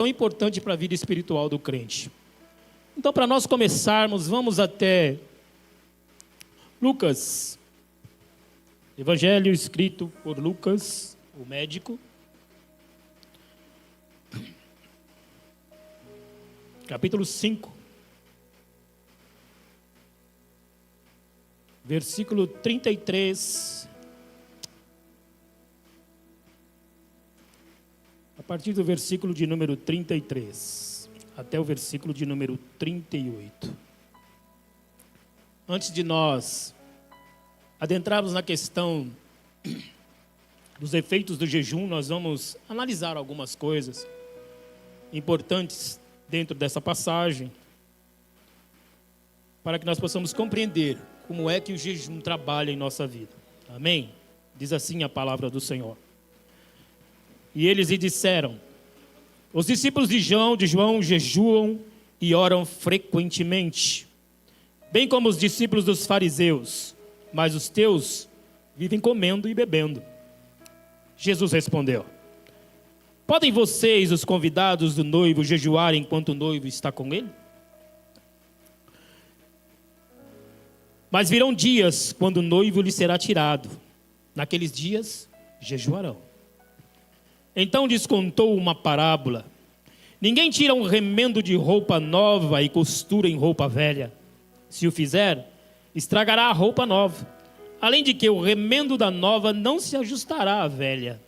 tão importante para a vida espiritual do crente. Então, para nós começarmos, vamos até Lucas, Evangelho escrito por Lucas, o médico, capítulo 5, versículo 33, a partir do versículo de número 33, até o versículo de número 38. Antes de nós adentrarmos na questão dos efeitos do jejum, nós vamos analisar algumas coisas importantes dentro dessa passagem, para que nós possamos compreender como é que o jejum trabalha em nossa vida. Amém? Diz assim a palavra do Senhor. E eles lhe disseram: os discípulos de João jejuam e oram frequentemente, bem como os discípulos dos fariseus, mas os teus vivem comendo e bebendo. Jesus respondeu: podem vocês, os convidados do noivo, jejuar enquanto o noivo está com ele? Mas virão dias quando o noivo lhe será tirado. Naqueles dias jejuarão. Então lhes contou uma parábola: ninguém tira um remendo de roupa nova e costura em roupa velha. Se o fizer, estragará a roupa nova. Além de que o remendo da nova não se ajustará à velha.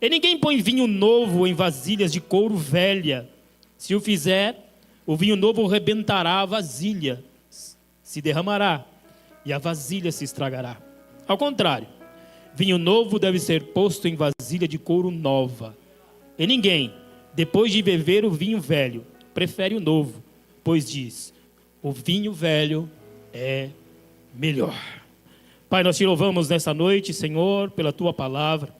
E ninguém põe vinho novo em vasilhas de couro velha. Se o fizer, o vinho novo rebentará a vasilha, se derramará, e a vasilha se estragará. Ao contrário, vinho novo deve ser posto em vasilha de couro nova. E ninguém, depois de beber o vinho velho, prefere o novo, pois diz: o vinho velho é melhor. Pai, nós te louvamos nessa noite, Senhor, pela tua palavra.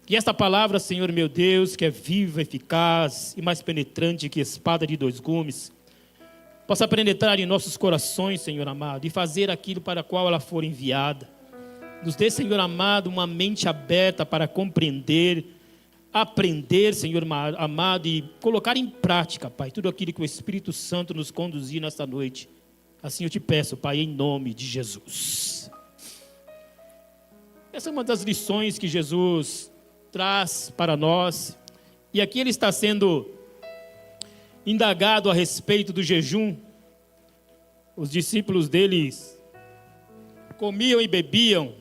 E esta palavra, Senhor meu Deus, que é viva, eficaz e mais penetrante que espada de dois gumes, possa penetrar em nossos corações, Senhor amado, e fazer aquilo para o qual ela for enviada. Nos dê, Senhor amado, uma mente aberta para compreender, aprender, Senhor amado, e colocar em prática, Pai, tudo aquilo que o Espírito Santo nos conduzir nesta noite. Assim eu te peço, Pai, em nome de Jesus. Essa é uma das lições que Jesus traz para nós. E aqui ele está sendo indagado a respeito do jejum. Os discípulos deles comiam e bebiam,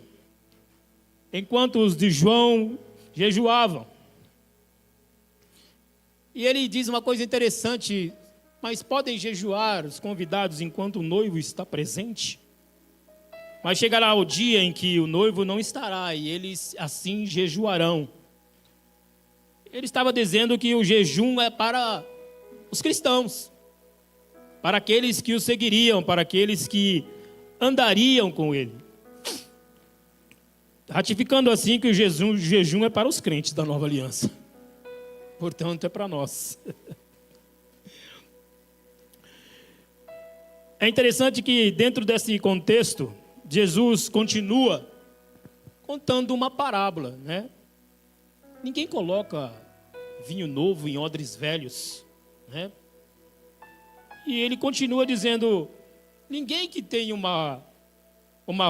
enquanto os de João jejuavam. E ele diz uma coisa interessante: mas podem jejuar os convidados enquanto o noivo está presente? Mas chegará o dia em que o noivo não estará, e eles assim jejuarão. Ele estava dizendo que o jejum é para os cristãos, para aqueles que o seguiriam, para aqueles que andariam com ele. Ratificando assim que o jejum é para os crentes da nova aliança. Portanto, é para nós. É interessante que dentro desse contexto, Jesus continua contando uma parábola, né? Ninguém coloca vinho novo em odres velhos, né? E ele continua dizendo: ninguém que tem uma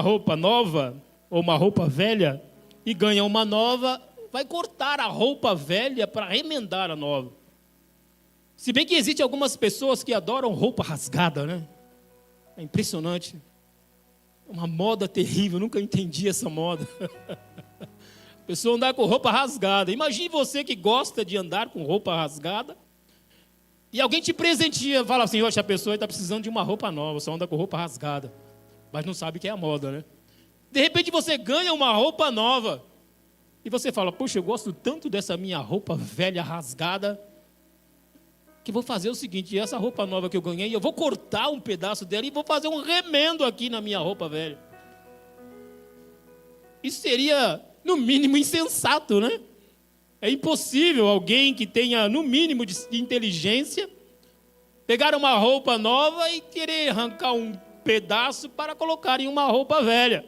roupa nova ou uma roupa velha e ganha uma nova, vai cortar a roupa velha para remendar a nova. Se bem que existem algumas pessoas que adoram roupa rasgada, né? É impressionante. Uma moda terrível, eu nunca entendi essa moda. A pessoa andar com roupa rasgada. Imagine você que gosta de andar com roupa rasgada e alguém te presenteia, fala assim: a pessoa está precisando de uma roupa nova, só anda com roupa rasgada, mas não sabe que é a moda, né? De repente você ganha uma roupa nova e você fala: puxa, eu gosto tanto dessa minha roupa velha rasgada, que vou fazer o seguinte: essa roupa nova que eu ganhei, eu vou cortar um pedaço dela e vou fazer um remendo aqui na minha roupa velha. Isso seria, no mínimo, insensato, né? É impossível alguém que tenha, no mínimo, de inteligência, pegar uma roupa nova e querer arrancar um pedaço para colocar em uma roupa velha.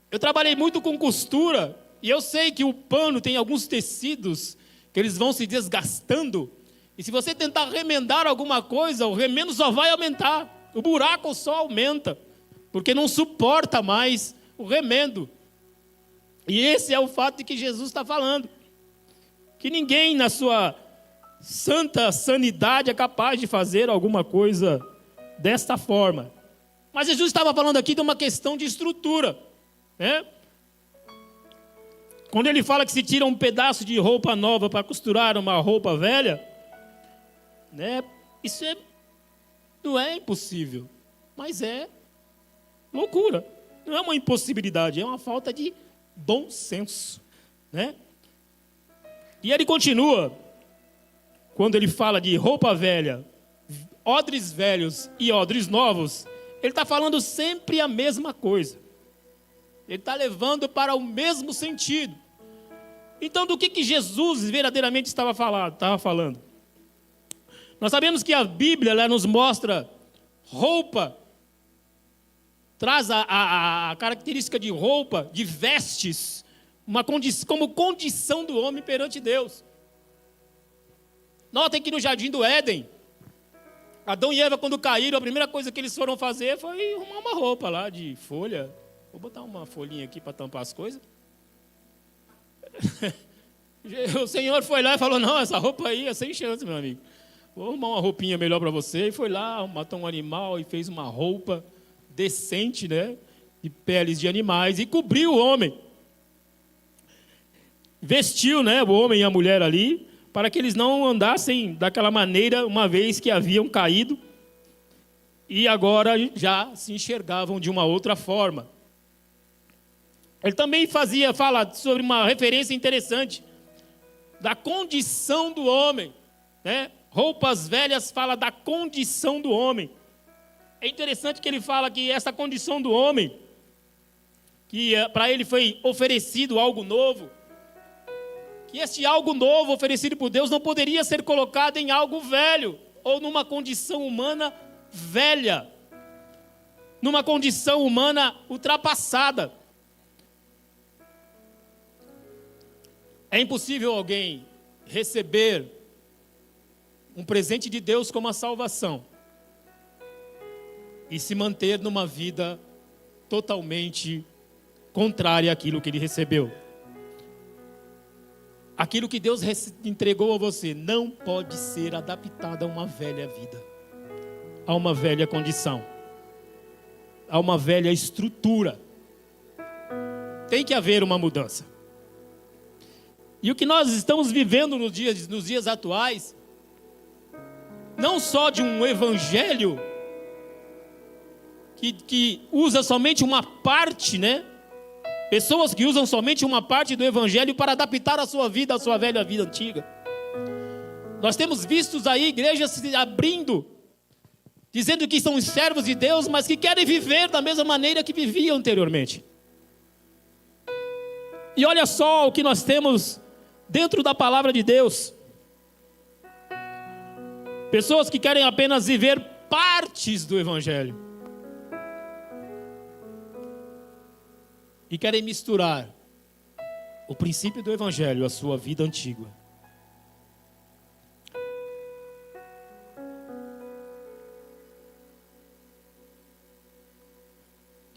Eu trabalhei muito com costura e eu sei que o pano tem alguns tecidos que eles vão se desgastando, e se você tentar remendar alguma coisa, o remendo só vai aumentar, o buraco só aumenta, porque não suporta mais o remendo. E esse é o fato de que Jesus está falando, que ninguém na sua santa sanidade é capaz de fazer alguma coisa desta forma. Mas Jesus estava falando aqui de uma questão de estrutura, né? Quando ele fala que se tira um pedaço de roupa nova para costurar uma roupa velha, né? Isso não é impossível, mas é loucura. Não é uma impossibilidade, é uma falta de bom senso, né? E ele continua, quando ele fala de roupa velha, odres velhos e odres novos, ele está falando sempre a mesma coisa. Ele está levando para o mesmo sentido. Então, do que Jesus verdadeiramente estava falando? Nós sabemos que a Bíblia ela nos mostra roupa, traz a característica de roupa, de vestes, como condição do homem perante Deus. Notem que no jardim do Éden, Adão e Eva, quando caíram, a primeira coisa que eles foram fazer foi arrumar uma roupa lá de folha. Vou botar uma folhinha aqui para tampar as coisas. O Senhor foi lá e falou, não, essa roupa aí é sem chance, meu amigo. Vou arrumar uma roupinha melhor para você. E foi lá, matou um animal e fez uma roupa decente, né? De peles de animais e cobriu o homem. Vestiu, né, o homem e a mulher ali, para que eles não andassem daquela maneira, uma vez que haviam caído, e agora já se enxergavam de uma outra forma. Ele também fala sobre uma referência interessante, da condição do homem, né? Roupas velhas fala da condição do homem. É interessante que ele fala que essa condição do homem, que para ele foi oferecido algo novo, que este algo novo oferecido por Deus não poderia ser colocado em algo velho, ou numa condição humana velha, numa condição humana ultrapassada. É impossível alguém receber um presente de Deus como a salvação e se manter numa vida totalmente contrária àquilo que ele recebeu. Aquilo que Deus entregou a você não pode ser adaptado a uma velha vida, a uma velha condição, a uma velha estrutura. Tem que haver uma mudança. E o que nós estamos vivendo nos dias atuais, não só de um evangelho que usa somente uma parte, né? Pessoas que usam somente uma parte do evangelho para adaptar a sua vida à sua velha vida antiga. Nós temos visto aí igrejas se abrindo, dizendo que são servos de Deus, mas que querem viver da mesma maneira que viviam anteriormente. E olha só o que nós temos dentro da palavra de Deus. Pessoas que querem apenas viver partes do evangelho. E querem misturar o princípio do evangelho à sua vida antiga.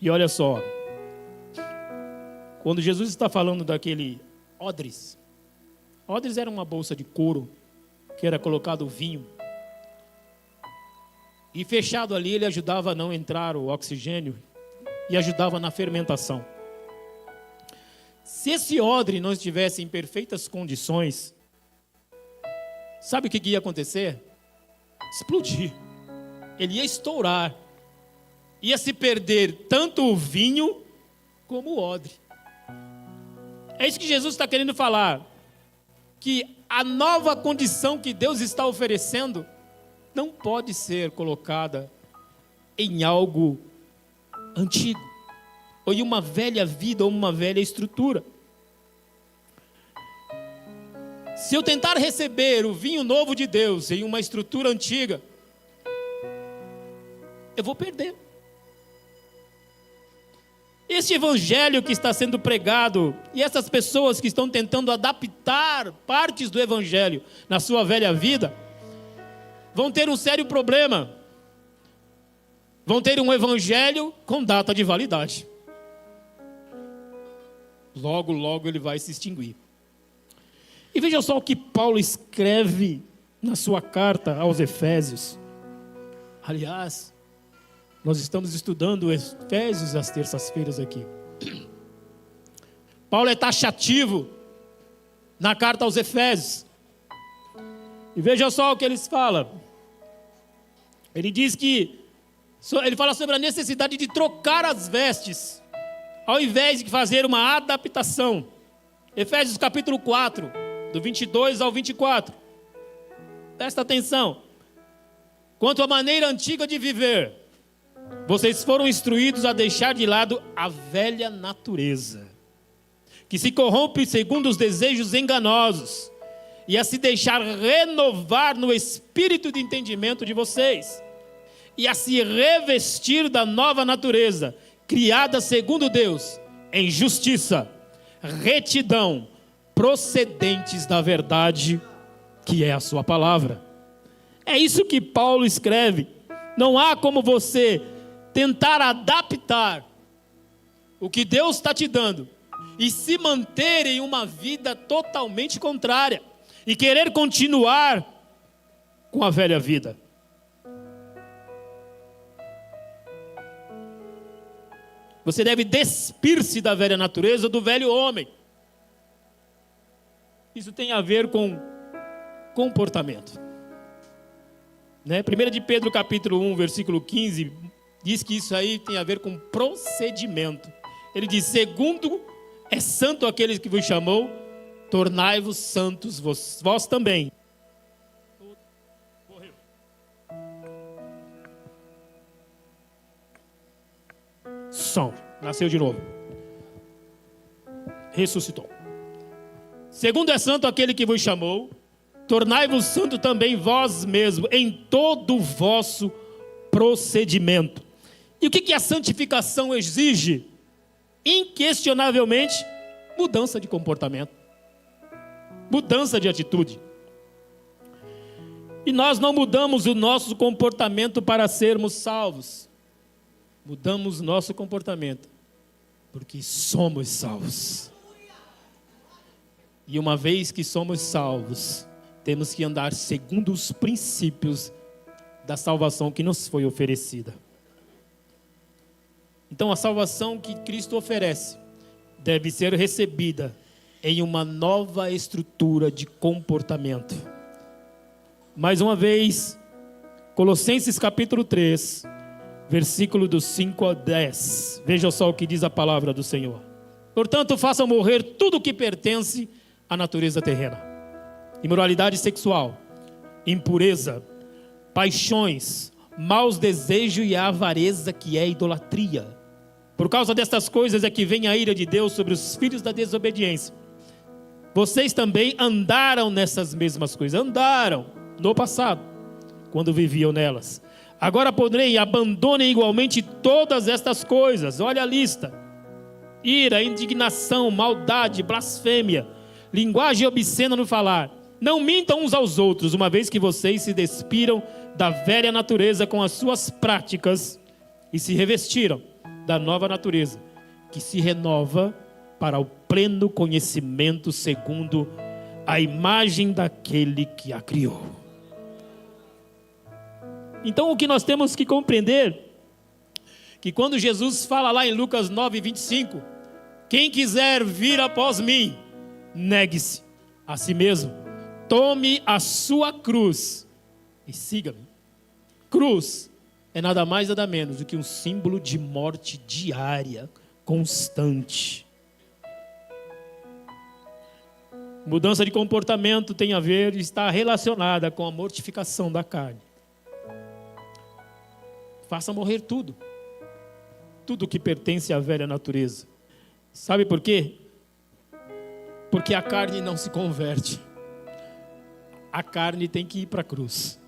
E olha só, quando Jesus está falando daquele odres era uma bolsa de couro que era colocado vinho. E fechado ali ele ajudava a não entrar o oxigênio e ajudava na fermentação. Se esse odre não estivesse em perfeitas condições, sabe o que ia acontecer? Explodir. Ele ia estourar. Ia se perder tanto o vinho como o odre. É isso que Jesus está querendo falar. Que a nova condição que Deus está oferecendo não pode ser colocada em algo antigo, ou em uma velha vida, ou uma velha estrutura. Se eu tentar receber o vinho novo de Deus em uma estrutura antiga, eu vou perder. Este evangelho que está sendo pregado e essas pessoas que estão tentando adaptar partes do evangelho na sua velha vida, vão ter um sério problema. Vão ter um evangelho com data de validade. Logo, logo ele vai se extinguir. E veja só o que Paulo escreve na sua carta aos Efésios. Aliás, nós estamos estudando Efésios às terças-feiras aqui. Paulo é taxativo na carta aos Efésios. E veja só o que eles falam. Ele diz que, ele fala sobre a necessidade de trocar as vestes, ao invés de fazer uma adaptação. Efésios capítulo 4, do 22 ao 24. Presta atenção. Quanto à maneira antiga de viver, vocês foram instruídos a deixar de lado a velha natureza, que se corrompe segundo os desejos enganosos, e a se deixar renovar no espírito de entendimento de vocês, e a se revestir da nova natureza, criada segundo Deus, em justiça, retidão, procedentes da verdade, que é a sua palavra. É isso que Paulo escreve. Não há como você tentar adaptar o que Deus está te dando e se manter em uma vida totalmente contrária e querer continuar com a velha vida. Você deve despir-se da velha natureza, do velho homem. Isso tem a ver com comportamento. 1 de Pedro capítulo 1, versículo 15, diz que isso aí tem a ver com procedimento. Ele diz: segundo é santo aquele que vos chamou, tornai-vos santos vós também. Morreu. Som, nasceu de novo. Ressuscitou. Segundo é santo aquele que vos chamou, tornai-vos santo também vós mesmos, em todo o vosso procedimento. E o que a santificação exige? Inquestionavelmente, mudança de comportamento, mudança de atitude. E nós não mudamos o nosso comportamento para sermos salvos. Mudamos o nosso comportamento porque somos salvos. E uma vez que somos salvos, temos que andar segundo os princípios da salvação que nos foi oferecida. Então a salvação que Cristo oferece deve ser recebida em uma nova estrutura de comportamento. Mais uma vez, Colossenses capítulo 3, versículo dos 5 a 10. Veja só o que diz a palavra do Senhor. Portanto, façam morrer tudo o que pertence à natureza terrena: imoralidade sexual, impureza, paixões, maus desejos e a avareza, que é idolatria. Por causa destas coisas é que vem a ira de Deus sobre os filhos da desobediência. Vocês também andaram nessas mesmas coisas, andaram no passado, quando viviam nelas. Agora, porém, abandonem igualmente todas estas coisas. Olha a lista: ira, indignação, maldade, blasfêmia, linguagem obscena no falar. Não mintam uns aos outros, uma vez que vocês se despiram da velha natureza com as suas práticas e se revestiram da nova natureza, que se renova para o pleno conhecimento segundo a imagem daquele que a criou. Então o que nós temos que compreender, que quando Jesus fala lá em Lucas 9, 25, quem quiser vir após mim, negue-se a si mesmo, tome a sua cruz e siga-me. Cruz é nada mais nada menos do que um símbolo de morte diária, constante. Mudança de comportamento tem a ver, está relacionada com a mortificação da carne. Faça morrer tudo que pertence à velha natureza. Sabe por quê? Porque a carne não se converte. A carne tem que ir para a cruz.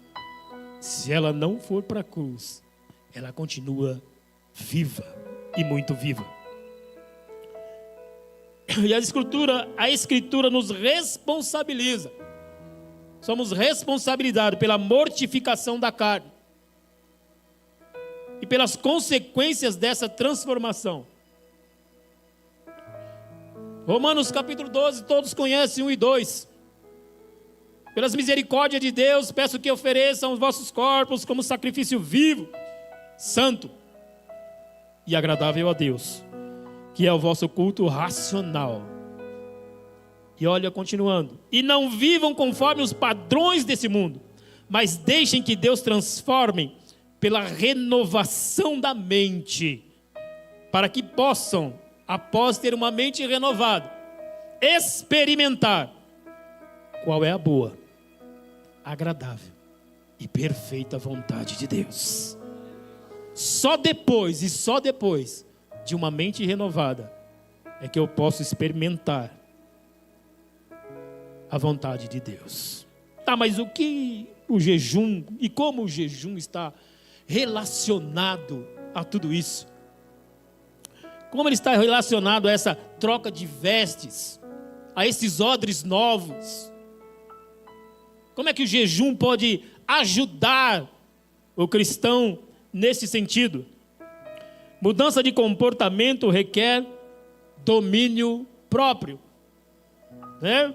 Se ela não for para a cruz, ela continua viva, e muito viva. E a Escritura nos responsabiliza. Somos responsabilizados pela mortificação da carne e pelas consequências dessa transformação. Romanos capítulo 12, todos conhecem 1 e 2. Pelas misericórdias de Deus, peço que ofereçam os vossos corpos como sacrifício vivo, santo e agradável a Deus, que é o vosso culto racional. E olha, continuando. E não vivam conforme os padrões desse mundo, mas deixem que Deus transforme pela renovação da mente, para que possam, após ter uma mente renovada, experimentar qual é a boa, agradável e perfeita vontade de Deus. Só depois de uma mente renovada é que eu posso experimentar a vontade de Deus. Tá, mas o que o jejum e como o jejum está relacionado a tudo isso? Como ele está relacionado a essa troca de vestes, a esses odres novos? Como é que o jejum pode ajudar o cristão nesse sentido? Mudança de comportamento requer domínio próprio, né?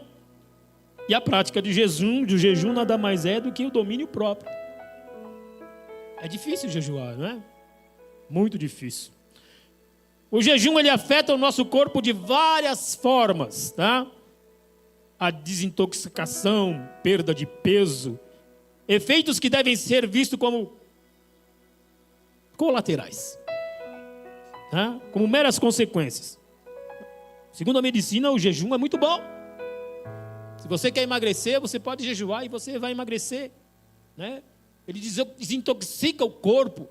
E a prática do jejum nada mais é do que o domínio próprio. É difícil jejuar, não é? Muito difícil. O jejum, ele afeta o nosso corpo de várias formas, tá? A desintoxicação, perda de peso, efeitos que devem ser vistos como colaterais, tá? Como meras consequências. Segundo a medicina, o jejum é muito bom. Se você quer emagrecer, você pode jejuar e você vai emagrecer, né? Ele desintoxica o corpo.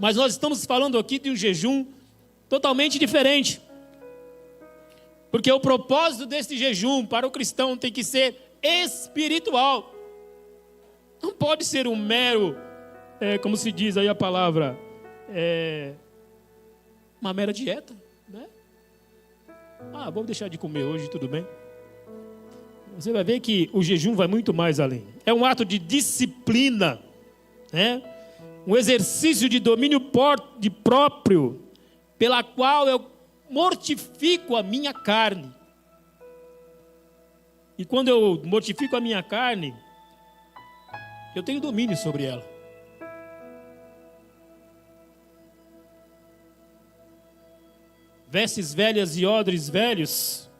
Mas nós estamos falando aqui de um jejum totalmente diferente. Porque o propósito desse jejum para o cristão tem que ser espiritual. Não pode ser um mero, como se diz aí a palavra, uma mera dieta, né? Vou deixar de comer hoje, tudo bem. Você vai ver que o jejum vai muito mais além. É um ato de disciplina, né? Um exercício de domínio próprio, pela qual eu mortifico a minha carne. E quando eu mortifico a minha carne, eu tenho domínio sobre ela. Vestes velhas e odres velhos,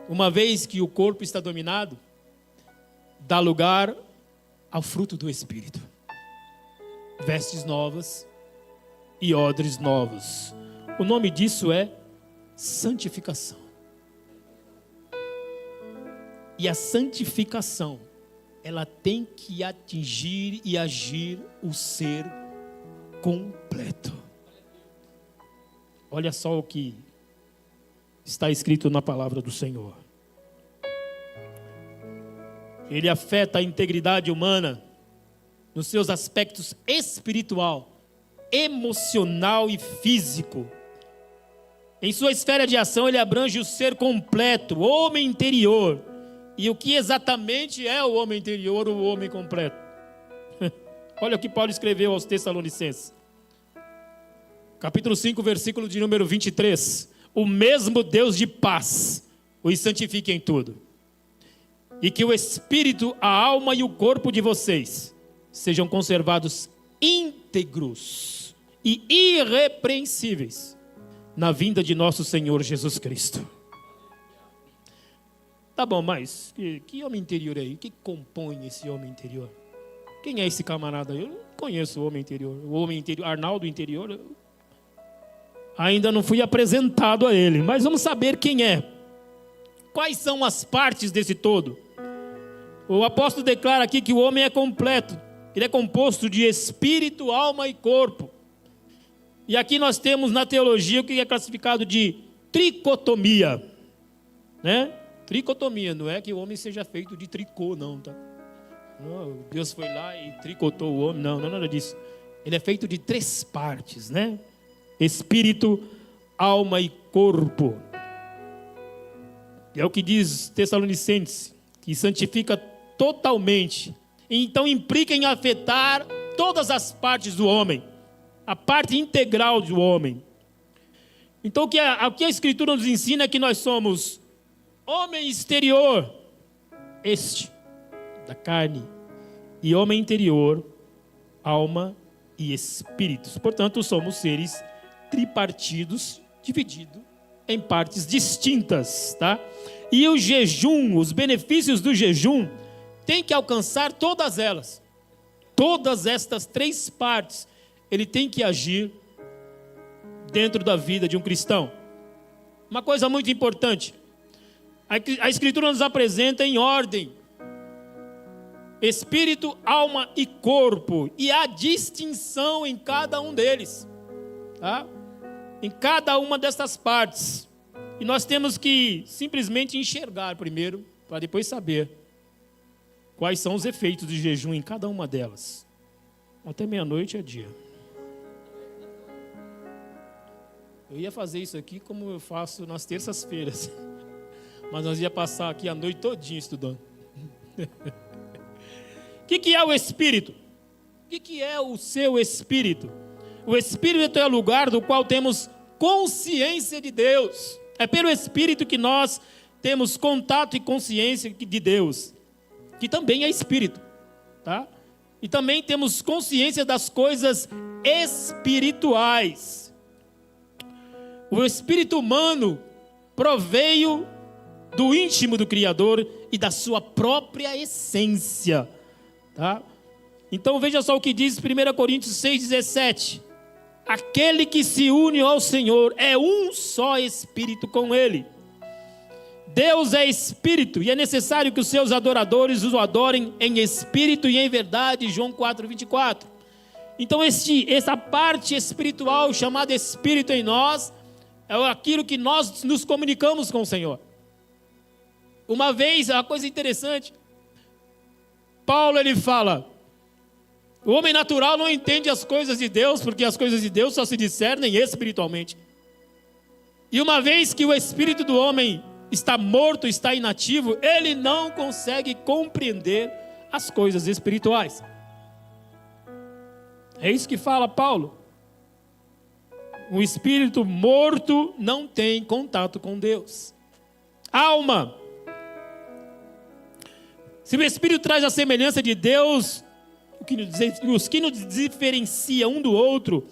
uma vez que o corpo está dominado, dá lugar ao fruto do Espírito. Vestes novas e odres novos. O nome disso é santificação. E a santificação, ela tem que atingir e agir o ser completo. Olha só o que está escrito na palavra do Senhor. Ele afeta a integridade humana nos seus aspectos espiritual, emocional e físico. Em sua esfera de ação, ele abrange o ser completo, o homem interior. E o que exatamente é o homem interior, o homem completo? Olha o que Paulo escreveu aos Tessalonicenses. Capítulo 5, versículo de número 23. O mesmo Deus de paz os santifique em tudo. E que o espírito, a alma e o corpo de vocês sejam conservados íntegros e irrepreensíveis na vinda de nosso Senhor Jesus Cristo. Tá bom, mas que homem interior é aí? O que compõe esse homem interior? Quem é esse camarada aí? Eu não conheço o homem interior. O homem interior, Arnaldo interior, ainda não fui apresentado a ele, mas vamos saber quem é. Quais são as partes desse todo? O apóstolo declara aqui que o homem é completo. Ele é composto de espírito, alma e corpo. E aqui nós temos na teologia o que é classificado de tricotomia, né? Tricotomia, não é que o homem seja feito de tricô, não, tá? Não, Deus foi lá e tricotou o homem, não é nada disso. Ele é feito de 3 partes, né? Espírito, alma e corpo. É o que diz Tessalonicenses, que santifica totalmente. Então implica em afetar todas as partes do homem, a parte integral do homem. Então o que a Escritura nos ensina é que nós somos homem exterior, da carne, e homem interior, alma e espíritos. Portanto, somos seres tripartidos, divididos em partes distintas, tá? E o jejum, os benefícios do jejum, tem que alcançar todas elas. Todas estas três partes, ele tem que agir dentro da vida de um cristão. Uma coisa muito importante, a Escritura nos apresenta em ordem: espírito, alma e corpo, e há distinção em cada um deles, tá? Em cada uma dessas partes. E nós temos que simplesmente enxergar primeiro, para depois saber quais são os efeitos de jejum em cada uma delas. Até meia-noite é dia. Eu ia fazer isso aqui como eu faço nas terças-feiras, mas nós ia passar aqui a noite todinha estudando. O que é o Espírito? O que é o seu Espírito? O Espírito é o lugar do qual temos consciência de Deus. É pelo Espírito que nós temos contato e consciência de Deus, que também é Espírito, tá? E também temos consciência das coisas espirituais. O espírito humano proveio do íntimo do Criador e da sua própria essência, tá? Então veja só o que diz 1 Coríntios 6,17. Aquele que se une ao Senhor é um só espírito com Ele. Deus é espírito e é necessário que os seus adoradores o adorem em espírito e em verdade. João 4,24. Então essa parte espiritual chamada espírito em nós é aquilo que nós nos comunicamos com o Senhor. Uma vez, uma coisa interessante, Paulo ele fala: o homem natural não entende as coisas de Deus, porque as coisas de Deus só se discernem espiritualmente. E uma vez que o espírito do homem está morto, está inativo, ele não consegue compreender as coisas espirituais. É isso que fala Paulo. O espírito morto não tem contato com Deus. Alma. Se o espírito traz a semelhança de Deus, os que nos diferencia um do outro,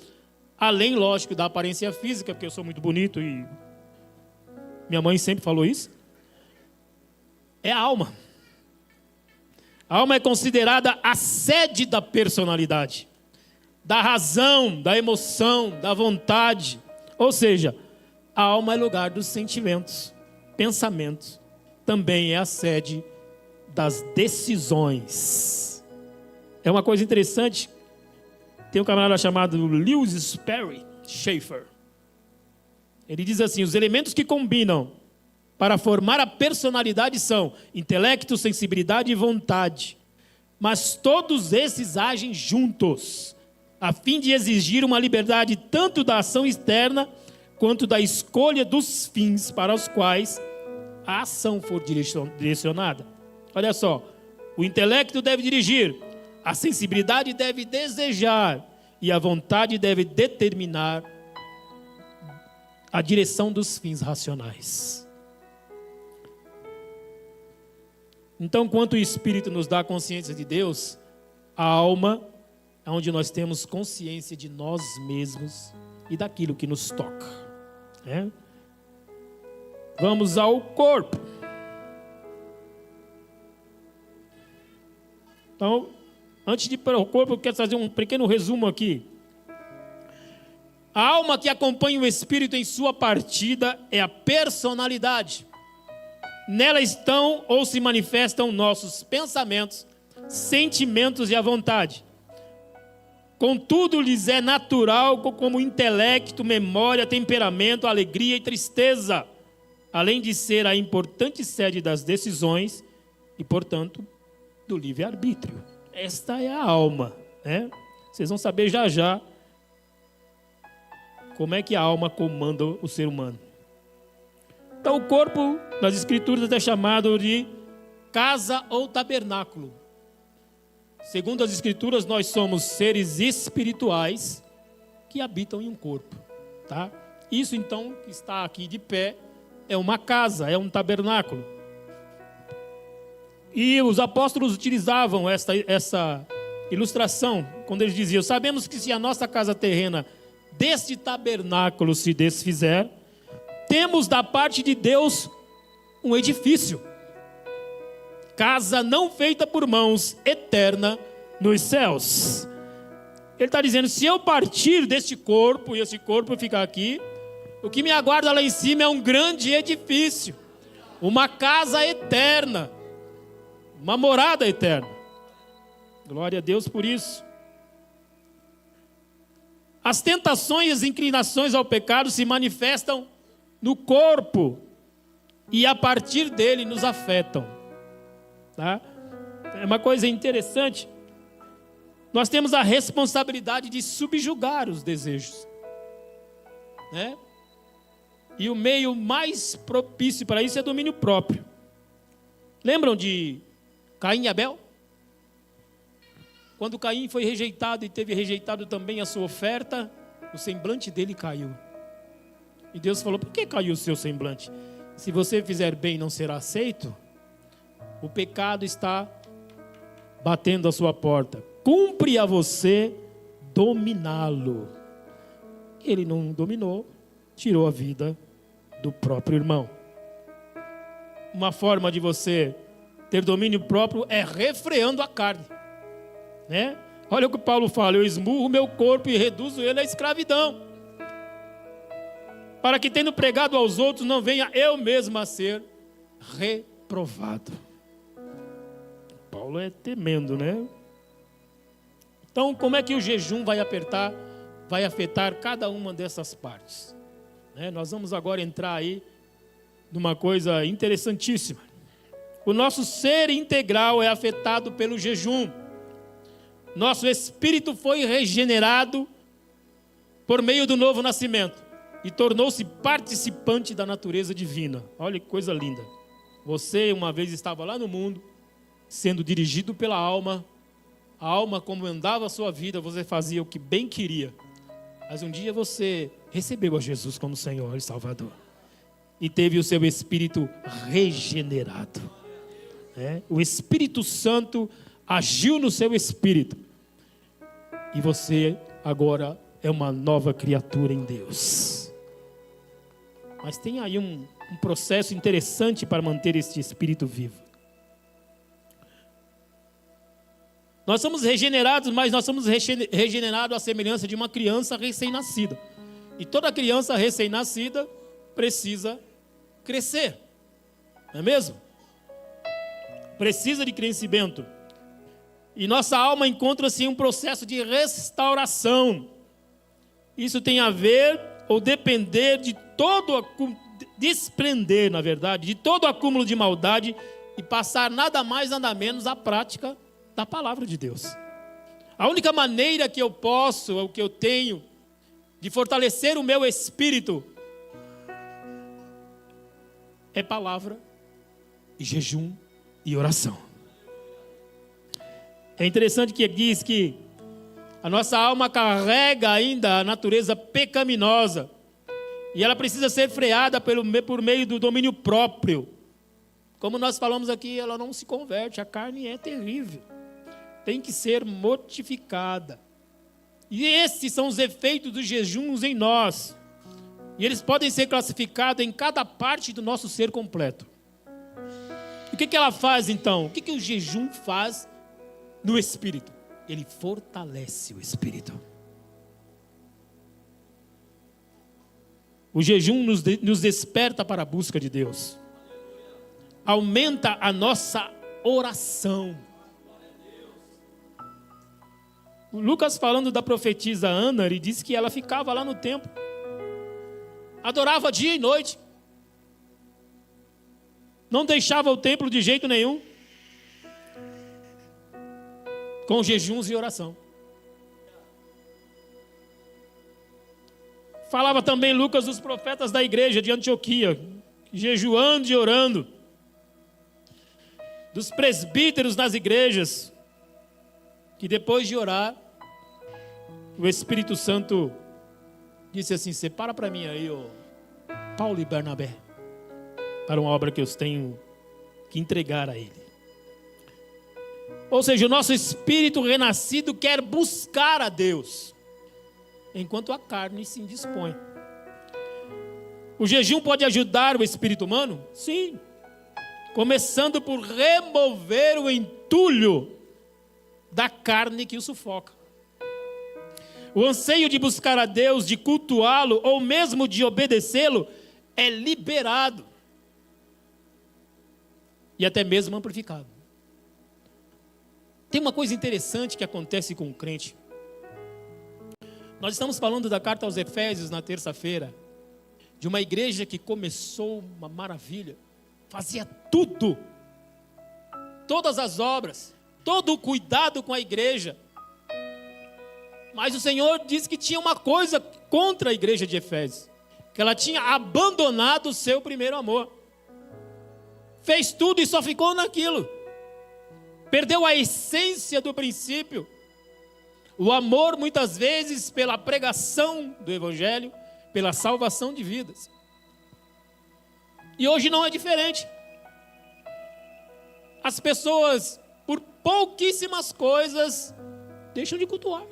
além, lógico, da aparência física, porque eu sou muito bonito e minha mãe sempre falou isso, é a alma. A alma é considerada a sede da personalidade, da razão, da emoção, da vontade. Ou seja, a alma é lugar dos sentimentos, pensamentos. Também é a sede das decisões. É uma coisa interessante. Tem um camarada chamado Lewis Sperry Schaefer. Ele diz assim: os elementos que combinam para formar a personalidade são intelecto, sensibilidade e vontade. Mas todos esses agem juntos, a fim de exigir uma liberdade tanto da ação externa, quanto da escolha dos fins para os quais a ação for direcionada. Olha só, o intelecto deve dirigir, a sensibilidade deve desejar, e a vontade deve determinar a direção dos fins racionais. Então, quanto o Espírito nos dá a consciência de Deus, a alma é onde nós temos consciência de nós mesmos e daquilo que nos toca, né? Vamos ao corpo. Então, antes de ir para o corpo, eu quero fazer um pequeno resumo aqui. A alma que acompanha o Espírito em sua partida é a personalidade. Nela estão ou se manifestam nossos pensamentos, sentimentos e a vontade. Contudo, lhes é natural como intelecto, memória, temperamento, alegria e tristeza, além de ser a importante sede das decisões e, portanto, do livre-arbítrio. Esta é a alma, né? Vocês vão saber já já como é que a alma comanda o ser humano. Então o corpo, nas escrituras, é chamado de casa ou tabernáculo. Segundo as escrituras, nós somos seres espirituais que habitam em um corpo, tá? Isso então, que está aqui de pé, é uma casa, é um tabernáculo. E os apóstolos utilizavam essa ilustração, quando eles diziam: sabemos que se a nossa casa terrena deste tabernáculo se desfizer, temos da parte de Deus um edifício, casa não feita por mãos, eterna nos céus. Ele está dizendo: se eu partir deste corpo e esse corpo ficar aqui, o que me aguarda lá em cima é um grande edifício, uma casa eterna, uma morada eterna. Glória a Deus por isso. As tentações e as inclinações ao pecado se manifestam no corpo e a partir dele nos afetam, tá? É uma coisa interessante. Nós temos a responsabilidade de subjugar os desejos, né? E o meio mais propício para isso é domínio próprio. Lembram de Caim e Abel? Quando Caim foi rejeitado e teve rejeitado também a sua oferta, o semblante dele caiu. E Deus falou: por que caiu o seu semblante? Se você fizer bem, não será aceito. O pecado está batendo a sua porta. Cumpre a você dominá-lo. Ele não dominou, tirou a vida do próprio irmão. Uma forma de você ter domínio próprio é refreando a carne, né? Olha o que Paulo fala: eu esmurro o meu corpo e reduzo ele à escravidão, para que, tendo pregado aos outros, não venha eu mesmo a ser reprovado. Paulo é tremendo, né? Então, como é que o jejum vai afetar cada uma dessas partes? Nós vamos agora entrar aí numa coisa interessantíssima. O nosso ser integral é afetado pelo jejum. Nosso espírito foi regenerado por meio do novo nascimento e tornou-se participante da natureza divina. Olha que coisa linda. Você uma vez estava lá no mundo, sendo dirigido pela alma. A alma comandava a sua vida, você fazia o que bem queria. Mas um dia você recebeu a Jesus como Senhor e Salvador. E teve o seu espírito regenerado. O Espírito Santo agiu no seu espírito. E você agora é uma nova criatura em Deus. Mas tem aí um processo interessante para manter este espírito vivo. Nós somos regenerados, mas nós somos regenerados à semelhança de uma criança recém-nascida. E toda criança recém-nascida precisa crescer, não é mesmo? Precisa de crescimento. E nossa alma encontra-se em um processo de restauração. Isso tem a ver ou depender de desprender, na verdade, de todo acúmulo de maldade e passar nada mais, nada menos à prática da palavra de Deus. A única maneira que eu posso, o que eu tenho, de fortalecer o meu espírito é palavra e jejum e oração. É interessante que diz que a nossa alma carrega ainda a natureza pecaminosa e ela precisa ser freada por meio do domínio próprio. Como nós falamos aqui, ela não se converte, a carne é terrível. Tem que ser mortificada. E esses são os efeitos dos jejuns em nós. E eles podem ser classificados em cada parte do nosso ser completo. O que ela faz então? O que o jejum faz no espírito? Ele fortalece o espírito. O jejum nos desperta para a busca de Deus. Aumenta a nossa oração. O Lucas, falando da profetisa Ana, ele disse que ela ficava lá no templo, adorava dia e noite, não deixava o templo de jeito nenhum, com jejuns e oração. Falava também Lucas dos profetas da igreja de Antioquia, jejuando e orando. Dos presbíteros nas igrejas, que depois de orar, o Espírito Santo disse assim: separa para mim aí, ó, Paulo e Barnabé, para uma obra que eu tenho que entregar a ele. Ou seja, o nosso espírito renascido quer buscar a Deus, enquanto a carne se indispõe. O jejum pode ajudar o espírito humano? Sim. Começando por remover o entulho da carne que o sufoca. O anseio de buscar a Deus, de cultuá-lo, ou mesmo de obedecê-lo, é liberado. E até mesmo amplificado. Tem uma coisa interessante que acontece com o crente. Nós estamos falando da carta aos Efésios na terça-feira, de uma igreja que começou uma maravilha, fazia tudo, todas as obras, todo o cuidado com a igreja. Mas o Senhor disse que tinha uma coisa contra a igreja de Efésios, que ela tinha abandonado o seu primeiro amor. Fez tudo e só ficou naquilo. Perdeu a essência do princípio. O amor, muitas vezes, pela pregação do Evangelho, pela salvação de vidas. E hoje não é diferente. As pessoas, por pouquíssimas coisas, deixam de cultuar.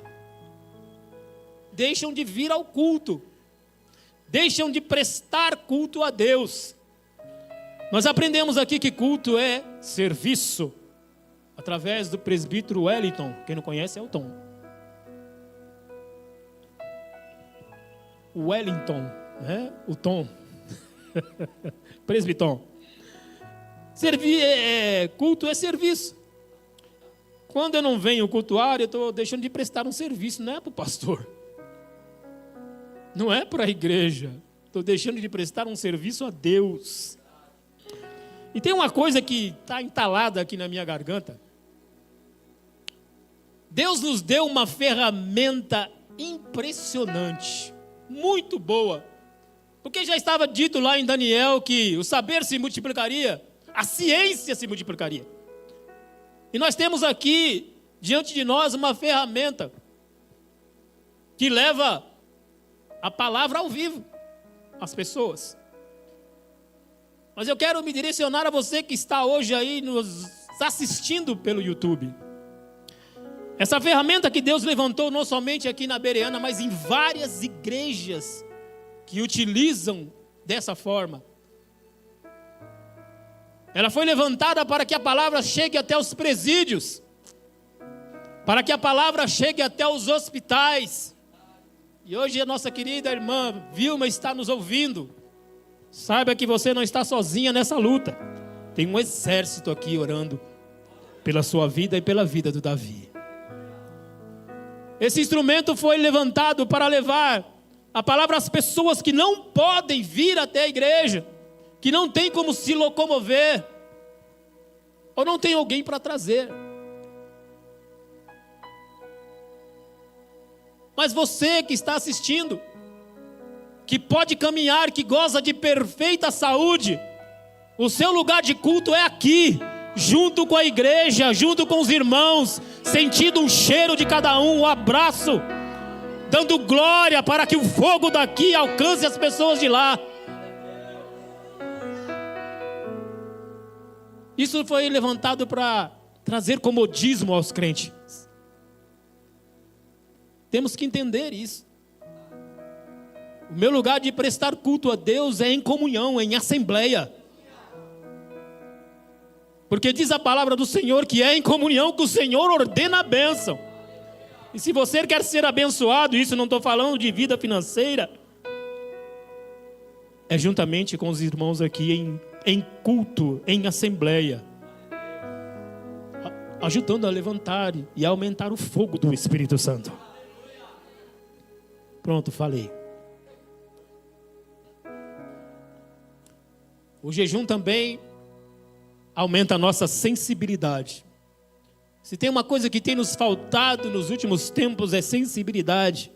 Deixam de vir ao culto. Deixam de prestar culto a Deus. Nós aprendemos aqui que culto é serviço, através do presbítero Wellington. Quem não conhece é o Tom. O Wellington, né? O Tom. Presbiton. Culto é serviço. Quando eu não venho cultuar, eu estou deixando de prestar um serviço, não é para o pastor, não é para a igreja, estou deixando de prestar um serviço a Deus. E tem uma coisa que está entalada aqui na minha garganta. Deus nos deu uma ferramenta impressionante, muito boa, porque já estava dito lá em Daniel que o saber se multiplicaria, a ciência se multiplicaria. E nós temos aqui, diante de nós, uma ferramenta que leva a palavra ao vivo às pessoas. Mas eu quero me direcionar a você que está hoje aí nos assistindo pelo YouTube. Essa ferramenta que Deus levantou não somente aqui na Bereana, mas em várias igrejas que utilizam dessa forma. Ela foi levantada para que a palavra chegue até os presídios, para que a palavra chegue até os hospitais. E hoje a nossa querida irmã Vilma está nos ouvindo. Saiba que você não está sozinha nessa luta. Tem um exército aqui orando pela sua vida e pela vida do Davi. Esse instrumento foi levantado para levar a palavra às pessoas que não podem vir até a igreja, que não tem como se locomover, ou não tem alguém para trazer. Mas você que está assistindo, que pode caminhar, que goza de perfeita saúde, o seu lugar de culto é aqui, junto com a igreja, junto com os irmãos, sentindo um cheiro de cada um abraço, dando glória para que o fogo daqui alcance as pessoas de lá. Isso foi levantado para trazer comodismo aos crentes. Temos que entender isso. O meu lugar de prestar culto a Deus é em comunhão, em assembleia. Porque diz a palavra do Senhor que é em comunhão que o Senhor ordena a bênção. E se você quer ser abençoado, isso não estou falando de vida financeira, é juntamente com os irmãos aqui em culto, em assembleia, ajudando a levantar e a aumentar o fogo do Espírito Santo. Pronto, falei. O jejum também aumenta a nossa sensibilidade. Se tem uma coisa que tem nos faltado nos últimos tempos, é sensibilidade.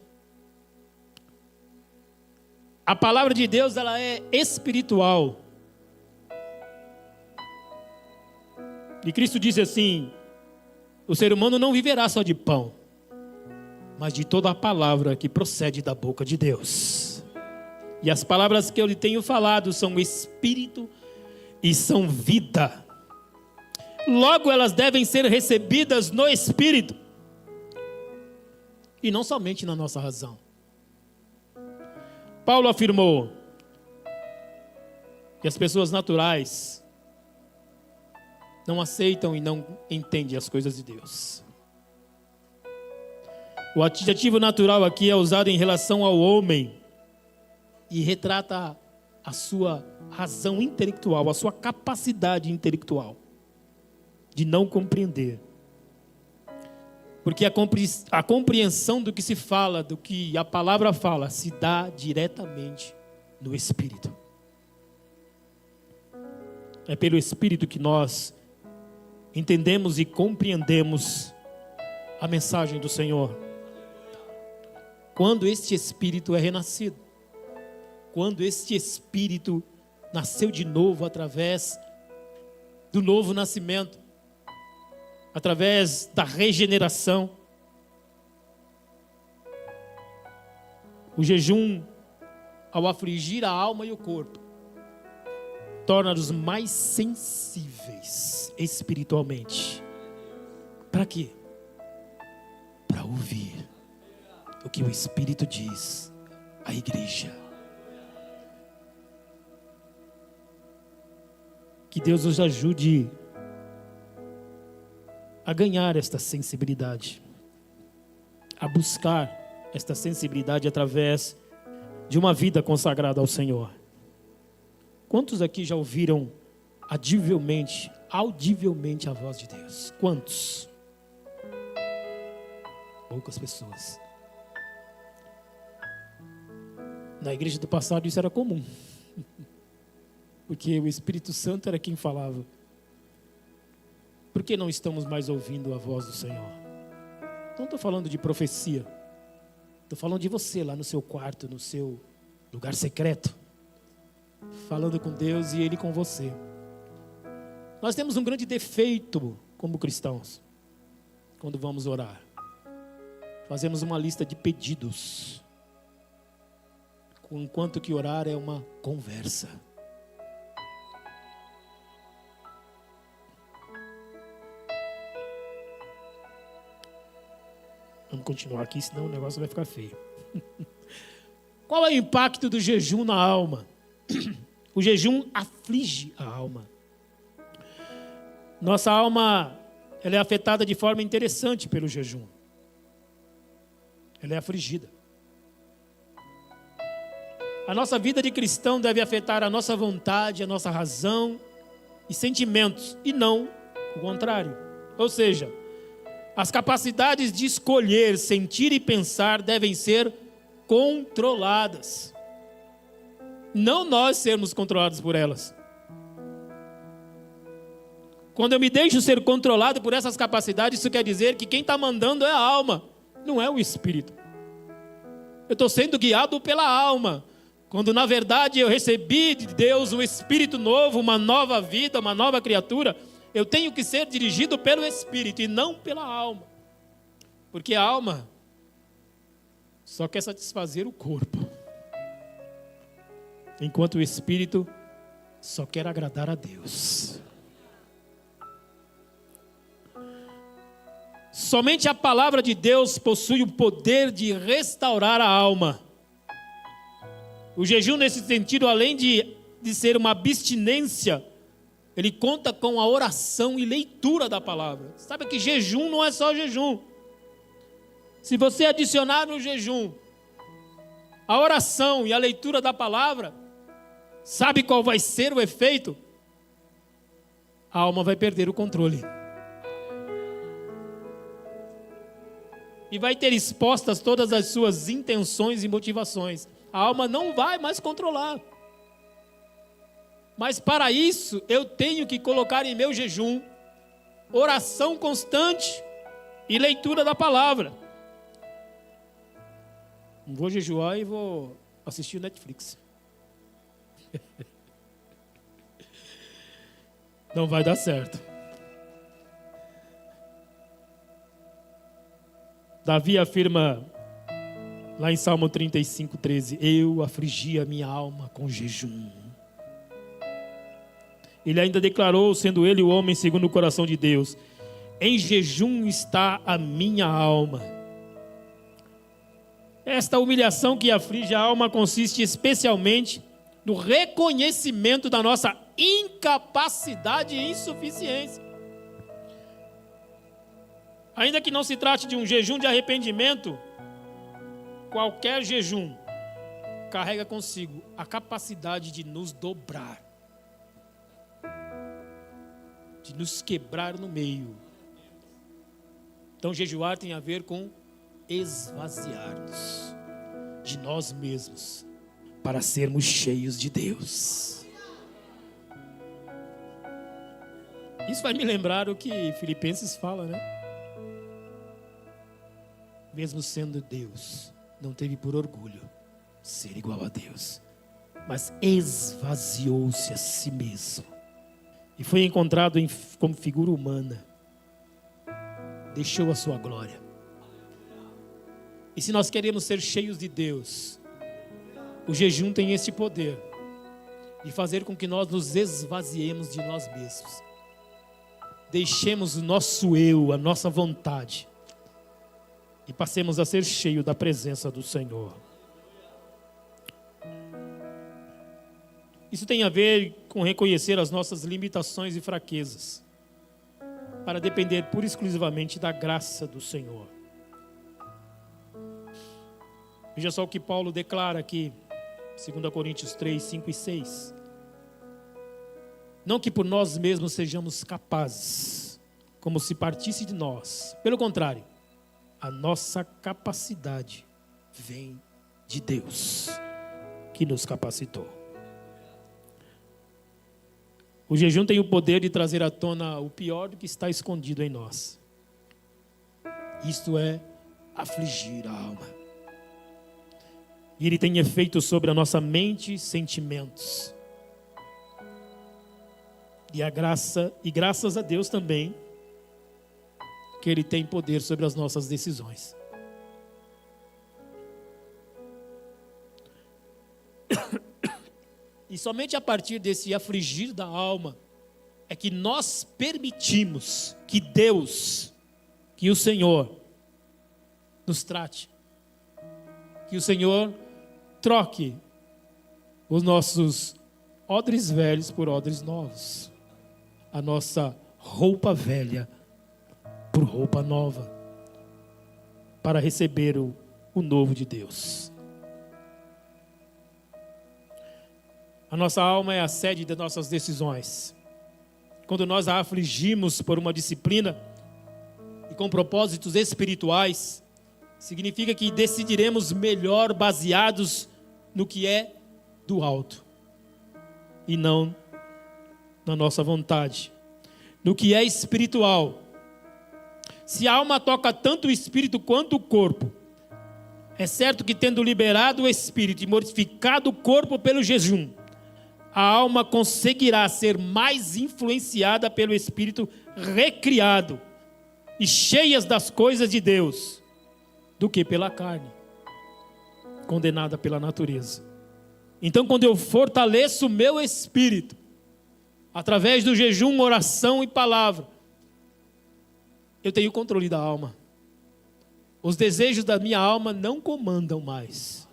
A palavra de Deus, ela é espiritual. E Cristo disse assim: o ser humano não viverá só de pão, mas de toda a palavra que procede da boca de Deus. E as palavras que eu lhe tenho falado são espírito e são vida. Logo elas devem ser recebidas no espírito, e não somente na nossa razão. Paulo afirmou que as pessoas naturais não aceitam e não entendem as coisas de Deus. O adjetivo natural aqui é usado em relação ao homem e retrata a sua razão intelectual, a sua capacidade intelectual de não compreender. Porque a compreensão do que se fala, do que a palavra fala, se dá diretamente no Espírito. É pelo Espírito que nós entendemos e compreendemos a mensagem do Senhor. Quando este Espírito é renascido, quando este Espírito nasceu de novo através do novo nascimento, através da regeneração. O jejum, ao afligir a alma e o corpo, torna-nos mais sensíveis espiritualmente. Para quê? Para ouvir o que o Espírito diz à igreja. Que Deus nos ajude a ganhar esta sensibilidade, a buscar esta sensibilidade através de uma vida consagrada ao Senhor. Quantos aqui já ouviram audivelmente a voz de Deus? Quantos? Poucas pessoas. Na igreja do passado isso era comum, porque o Espírito Santo era quem falava. Por que não estamos mais ouvindo a voz do Senhor? Não estou falando de profecia. Estou falando de você lá no seu quarto, no seu lugar secreto. Falando com Deus e Ele com você. Nós temos um grande defeito como cristãos. Quando vamos orar. Fazemos uma lista de pedidos. Enquanto que orar é uma conversa. Vamos continuar aqui, senão o negócio vai ficar feio. Qual é o impacto do jejum na alma? O jejum aflige a alma. Nossa alma, ela é afetada de forma interessante pelo jejum. Ela é afligida. A nossa vida de cristão deve afetar a nossa vontade, a nossa razão e sentimentos, e não o contrário. Ou seja, as capacidades de escolher, sentir e pensar devem ser controladas. Não nós sermos controlados por elas. Quando eu me deixo ser controlado por essas capacidades, isso quer dizer que quem está mandando é a alma, não é o espírito. Eu estou sendo guiado pela alma, quando na verdade eu recebi de Deus um espírito novo, uma nova vida, uma nova criatura. Eu tenho que ser dirigido pelo Espírito e não pela alma. Porque a alma só quer satisfazer o corpo. Enquanto o Espírito só quer agradar a Deus. Somente a palavra de Deus possui o poder de restaurar a alma. O jejum nesse sentido, além de ser uma abstinência, ele conta com a oração e leitura da palavra. Sabe que jejum não é só jejum. Se você adicionar no jejum a oração e a leitura da palavra, sabe qual vai ser o efeito? A alma vai perder o controle. E vai ter expostas todas as suas intenções e motivações. A alma não vai mais controlar. Mas para isso, eu tenho que colocar em meu jejum oração constante e leitura da palavra. Não vou jejuar e vou Assistir o Netflix. Não vai dar certo. Davi afirma lá em Salmo 35:13: eu afligi a minha alma com jejum. Ele ainda declarou, sendo ele o homem segundo o coração de Deus: em jejum está a minha alma. Esta humilhação que aflige a alma consiste especialmente no reconhecimento da nossa incapacidade e insuficiência. Ainda que não se trate de um jejum de arrependimento, qualquer jejum carrega consigo a capacidade de nos dobrar, de nos quebrar no meio. Então jejuar tem a ver com esvaziar-nos de nós mesmos para sermos cheios de Deus. Isso vai me lembrar o que Filipenses fala, né? Mesmo sendo Deus, não teve por orgulho ser igual a Deus, mas esvaziou-se a si mesmo e foi encontrado como figura humana. Deixou a sua glória. E se nós queremos ser cheios de Deus, o jejum tem esse poder de fazer com que nós nos esvaziemos de nós mesmos. Deixemos o nosso eu, a nossa vontade, e passemos a ser cheios da presença do Senhor. Isso tem a ver com reconhecer as nossas limitações e fraquezas, para depender pura e exclusivamente da graça do Senhor. Veja só o que Paulo declara aqui, 2 Coríntios 3, 5 e 6. Não que por nós mesmos sejamos capazes, como se partisse de nós. Pelo contrário, a nossa capacidade vem de Deus, que nos capacitou. O jejum tem o poder de trazer à tona o pior do que está escondido em nós. Isto é afligir a alma. E ele tem efeito sobre a nossa mente e sentimentos. E graças a Deus também, que ele tem poder sobre as nossas decisões. E somente a partir desse afligir da alma é que nós permitimos que Deus, que o Senhor nos trate, que o Senhor troque os nossos odres velhos por odres novos, a nossa roupa velha por roupa nova, para receber o novo de Deus. A nossa alma é a sede das nossas decisões. Quando nós a afligimos por uma disciplina e com propósitos espirituais, significa que decidiremos melhor baseados no que é do alto e não na nossa vontade, no que é espiritual. Se a alma toca tanto o espírito quanto o corpo, é certo que tendo liberado o espírito e mortificado o corpo pelo jejum, a alma conseguirá ser mais influenciada pelo espírito recriado e cheias das coisas de Deus do que pela carne, condenada pela natureza. Então, quando eu fortaleço o meu espírito, através do jejum, oração e palavra, eu tenho o controle da alma. Os desejos da minha alma não comandam mais.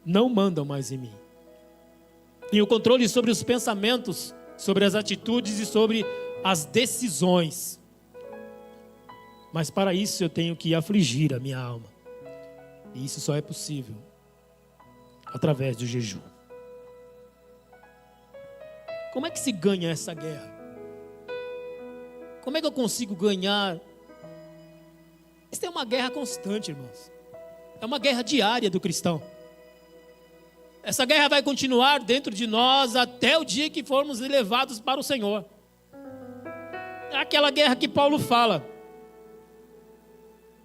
Não mandam mais em mim. Tenho o controle sobre os pensamentos, sobre as atitudes e sobre as decisões. Mas para isso eu tenho que afligir a minha alma. E isso só é possível através do jejum. Como é que se ganha essa guerra? Como é que eu consigo ganhar? Isso é uma guerra constante, irmãos. É uma guerra diária do cristão. Essa guerra vai continuar dentro de nós até o dia que formos levados para o Senhor. É aquela guerra que Paulo fala.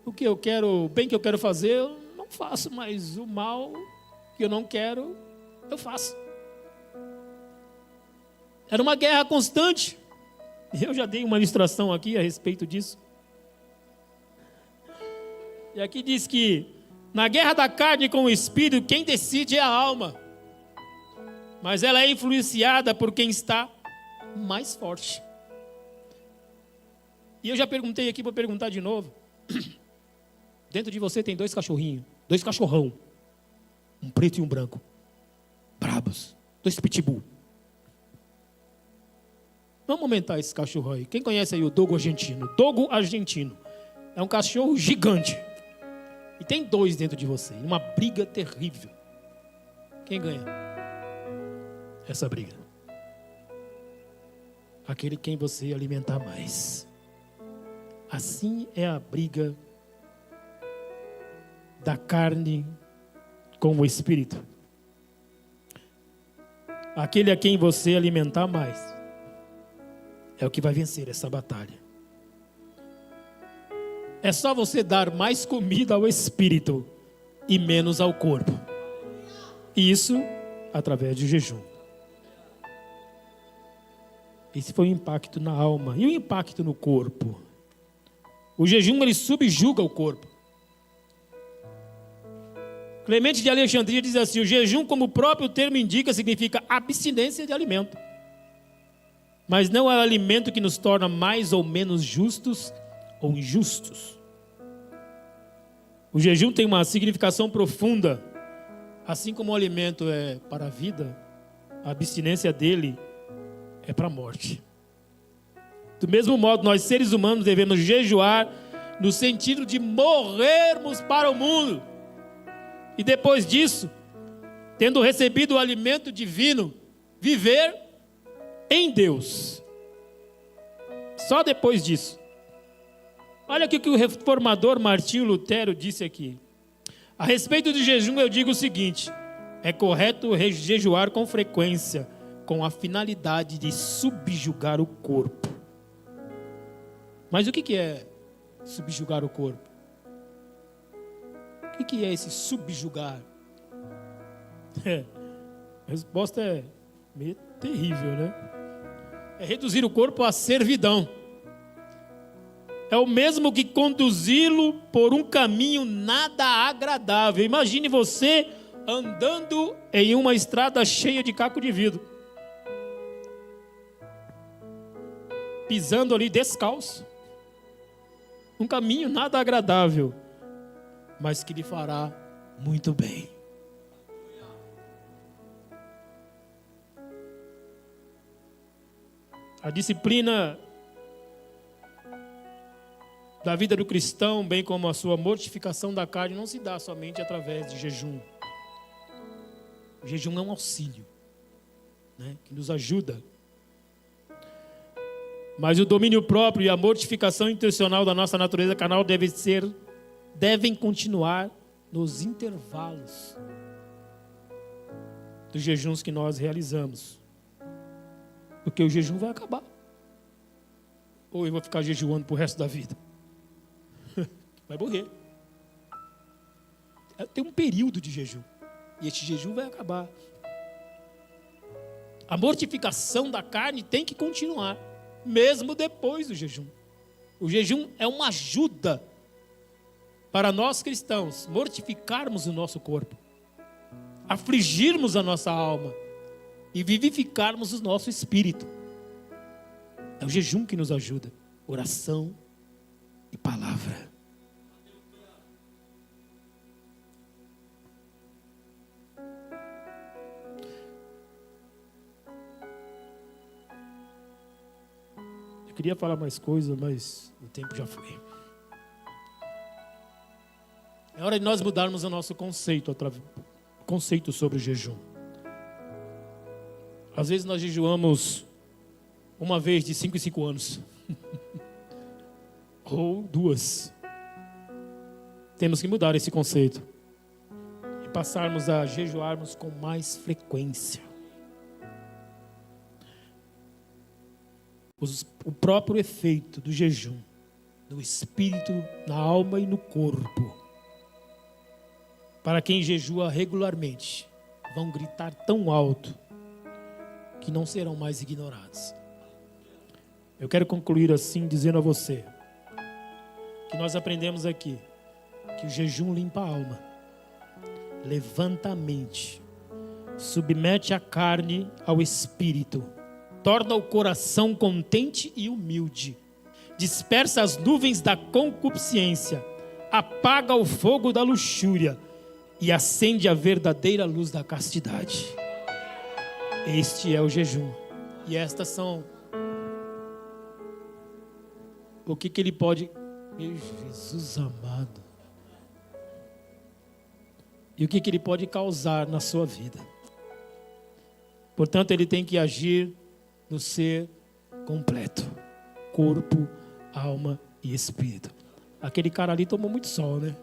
O que eu quero, o bem que eu quero fazer, eu não faço, mas o mal que eu não quero, eu faço. Era uma guerra constante. Eu já dei uma ilustração aqui a respeito disso. E aqui diz que na guerra da carne com o espírito, quem decide é a alma. Mas ela é influenciada por quem está mais forte. E eu já perguntei aqui, vou perguntar de novo. Dentro de você tem 2 cachorrinhos, 2 cachorrão. Um preto e um branco. Brabos. 2 pitbull. Vamos aumentar esse cachorro aí. Quem conhece aí o dogo argentino? Dogo argentino. É um cachorro gigante. E tem 2 dentro de você. Uma briga terrível. Quem ganha essa briga? Aquele quem você alimentar mais. Assim é a briga da carne com o espírito. Aquele a quem você alimentar mais é o que vai vencer essa batalha. É só você dar mais comida ao espírito e menos ao corpo. Isso através de jejum. Esse foi o impacto na alma. E o impacto no corpo? O jejum, ele subjuga o corpo. Clemente de Alexandria diz assim: o jejum, como o próprio termo indica, significa abstinência de alimento. Mas não é o alimento que nos torna mais ou menos justos ou injustos. O jejum tem uma significação profunda. Assim como o alimento é para a vida, a abstinência dele é para a morte. Do mesmo modo, nós seres humanos devemos jejuar no sentido de morrermos para o mundo. E depois disso, tendo recebido o alimento divino, viver em Deus. Só depois disso. Olha o que o reformador Martinho Lutero disse aqui. A respeito do jejum, eu digo o seguinte: é correto jejuar com frequência, com a finalidade de subjugar o corpo. Mas o que é subjugar o corpo? O que é esse subjugar? A resposta é meio terrível, né? É reduzir o corpo à servidão. É o mesmo que conduzi-lo por um caminho nada agradável. Imagine você andando em uma estrada cheia de caco de vidro, pisando ali descalço. Um caminho nada agradável, mas que lhe fará muito bem. A disciplina da vida do cristão, bem como a sua mortificação da carne, não se dá somente através de jejum. O jejum é um auxílio, né, que nos ajuda. Mas o domínio próprio e a mortificação intencional da nossa natureza carnal devem continuar nos intervalos dos jejuns que nós realizamos. Porque o jejum vai acabar. Ou eu vou ficar jejuando pro resto da vida? Vai morrer. Tem um período de jejum. E esse jejum vai acabar. A mortificação da carne tem que continuar, mesmo depois do jejum. O jejum é uma ajuda para nós cristãos mortificarmos o nosso corpo, afligirmos a nossa alma e vivificarmos o nosso espírito. É o jejum que nos ajuda. Oração e palavra. Eu queria falar mais coisas, mas o tempo já foi. É hora de nós mudarmos o nosso conceito sobre o jejum. Às vezes nós jejuamos uma vez de 5 em 5 anos. Ou 2. Temos que mudar esse conceito. E passarmos a jejuarmos com mais frequência. O próprio efeito do jejum no espírito, na alma e no corpo. Para quem jejua regularmente, vão gritar tão alto que não serão mais ignorados. Eu quero concluir assim, dizendo a você que nós aprendemos aqui que o jejum limpa a alma, levanta a mente, submete a carne ao espírito, torna o coração contente e humilde, dispersa as nuvens da concupiscência, apaga o fogo da luxúria e acende a verdadeira luz da castidade. Este é o jejum. E estas são o que ele pode... Meu Jesus amado. E o que ele pode causar na sua vida. Portanto, ele tem que agir no ser completo. Corpo, alma e espírito. Aquele cara ali tomou muito sol, né?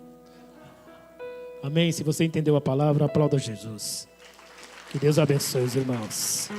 Amém? Se você entendeu a palavra, aplauda Jesus. Que Deus abençoe os irmãos.